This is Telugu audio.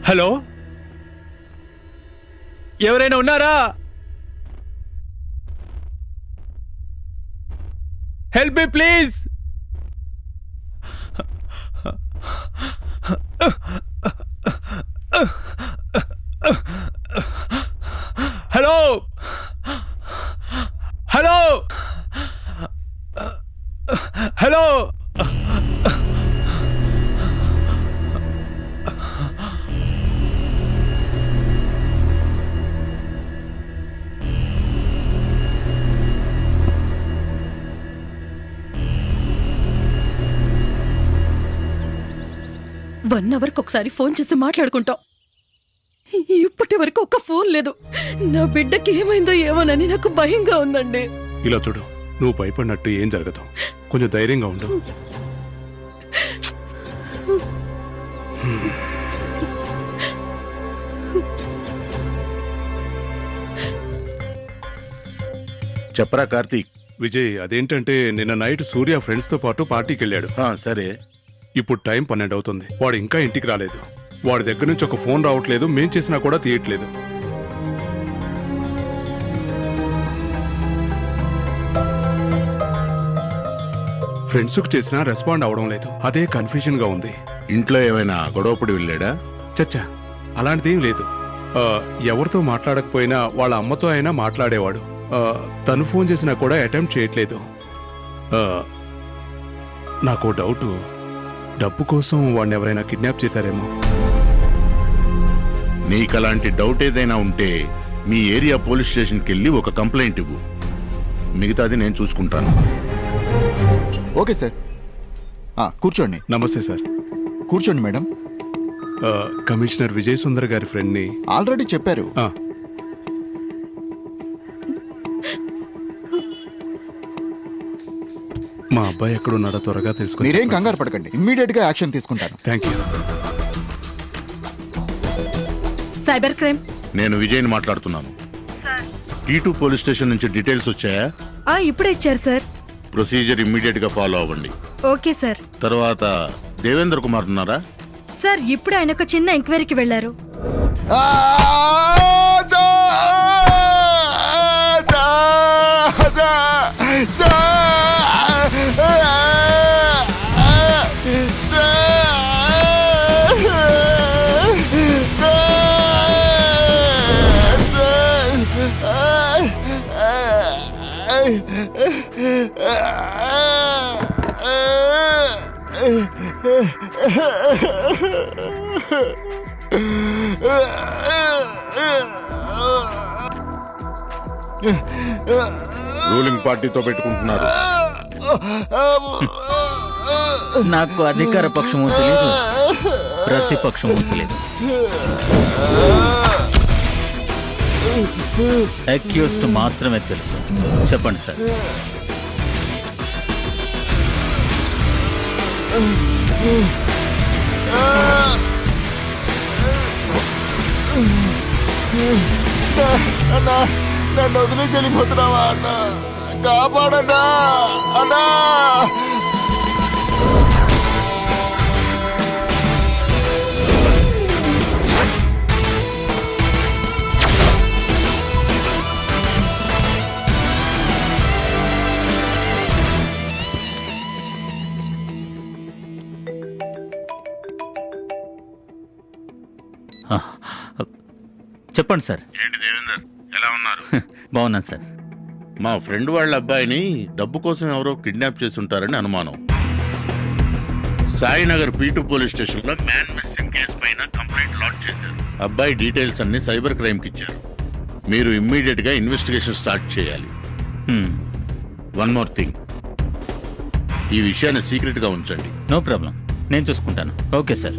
హలో, ఎవరైనా ఉన్నారా? Help me please. Hello hello hello. 1 అవర్కి ఒకసారి ఫోన్ చేసి మాట్లాడుకుంటాం. ఇప్పటి వరకు ఒక్క ఫోన్ లేదు. నా బిడ్డకి ఏమైందో ఏమోనని నాకు భయంగా ఉందండి. ఇలా చూడు, నువ్వు భయపడినట్టు ఏం జరగదు. కొంచెం ధైర్యంగా ఉండు. చెప్పరా కార్తీక్. విజయ్, అదేంటంటే నిన్న నైట్ సూర్య ఫ్రెండ్స్తో పాటు పార్టీకి వెళ్ళాడు. సరే, ఇప్పుడు టైం 12 అవుతుంది. వాడు ఇంకా ఇంటికి రాలేదు. వాడి దగ్గర నుంచి ఒక ఫోన్ రావట్లేదు. మేం చేసినా కూడా తీయట్లేదు. ఫ్రెండ్స్కు చేసినా రెస్పాండ్ అవడం లేదు. అదే కన్ఫ్యూజన్ గా ఉంది. ఇంట్లో ఏమైనా గొడవపడి వెళ్ళాడా? చచ్చా, అలాంటిదేం లేదు. ఎవరితో మాట్లాడకపోయినా వాళ్ళ అమ్మతో అయినా మాట్లాడేవాడు. తను ఫోన్ చేసినా కూడా అటెంప్ట్ చేయట్లేదు. నాకు డౌట్, డబ్బు కోసం వాడిని ఎవరైనా కిడ్నాప్ చేశారేమో. నీకలాంటి డౌట్ ఏదైనా ఉంటే మీ ఏరియా పోలీస్ స్టేషన్కి వెళ్ళి ఒక కంప్లైంట్ ఇవ్వు. మిగతాది నేను చూసుకుంటాను. Okay sir. కూర్చోండి. నమస్తే సార్. కూర్చోండి మేడం. కమిషనర్ విజయ్ సుందర్ గారి ఫ్రెండ్ని. ఆల్రెడీ చెప్పారు. మా అబ్బాయి ఎక్కడున్నాడో త్వరగా తెలుసుకుని. మీరేం కంగారు పడకండి, ఇమ్మీడియట్ గా యాక్షన్ తీసుకుంటాను. Thank you. Cyber crime. నేను విజయ్ని మాట్లాడుతున్నాను. T2 పోలీస్ స్టేషన్ నుంచి డీటెయిల్స్ వచ్చాయా? ఇప్పుడే ఇచ్చారు సార్. ప్రొసీజర్ ఇమ్మీడియట్ గా ఫాలో అవ్వండి. Okay sir. తర్వాత దేవేంద్ర కుమార్ ఉన్నారా? సార్, ఇప్పుడు ఆయన ఒక చిన్న ఎంక్వైరీకి వెళ్ళారు. రూలింగ్ పార్టీతో పెట్టుకుంటున్నారు. నాకు అధికార పక్షము తెలియదు, ప్రతిపక్షము తెలియదు. అక్యూస్డ్ మాత్రమే తెలుసు. చెప్పండి సార్. అన్నా, నన్ను వదిలేసి వెళ్ళిపోతున్నావా అన్నా? కాపాడన్నా అన్నా. చెప్పండి సార్. ఏంటి దేవేందర్, ఎలా ఉన్నారు? బాగున్నాను సార్. మా ఫ్రెండ్ వాళ్ళ అబ్బాయిని డబ్బు కోసం ఎవరో కిడ్నాప్ చేస్తుంటారని అనుమానం. సాయినగర్ P2 పోలీస్ స్టేషన్ లో మ్యాన్ మిస్సింగ్ కేసు పైన కంప్లైంట్ లాంచ్ చేశారు. అబ్బాయి డీటెయిల్స్ అన్ని సైబర్ క్రైమ్ కి ఇచ్చారు. మీరు ఇమ్మీడియట్ గా ఇన్వెస్టిగేషన్ స్టార్ట్ చేయాలి. వన్ మోర్ థింగ్, ఈ విషయాన్ని సీక్రెట్ గా ఉంచండి. నో ప్రాబ్లం, నేను చూసుకుంటాను. Okay sir.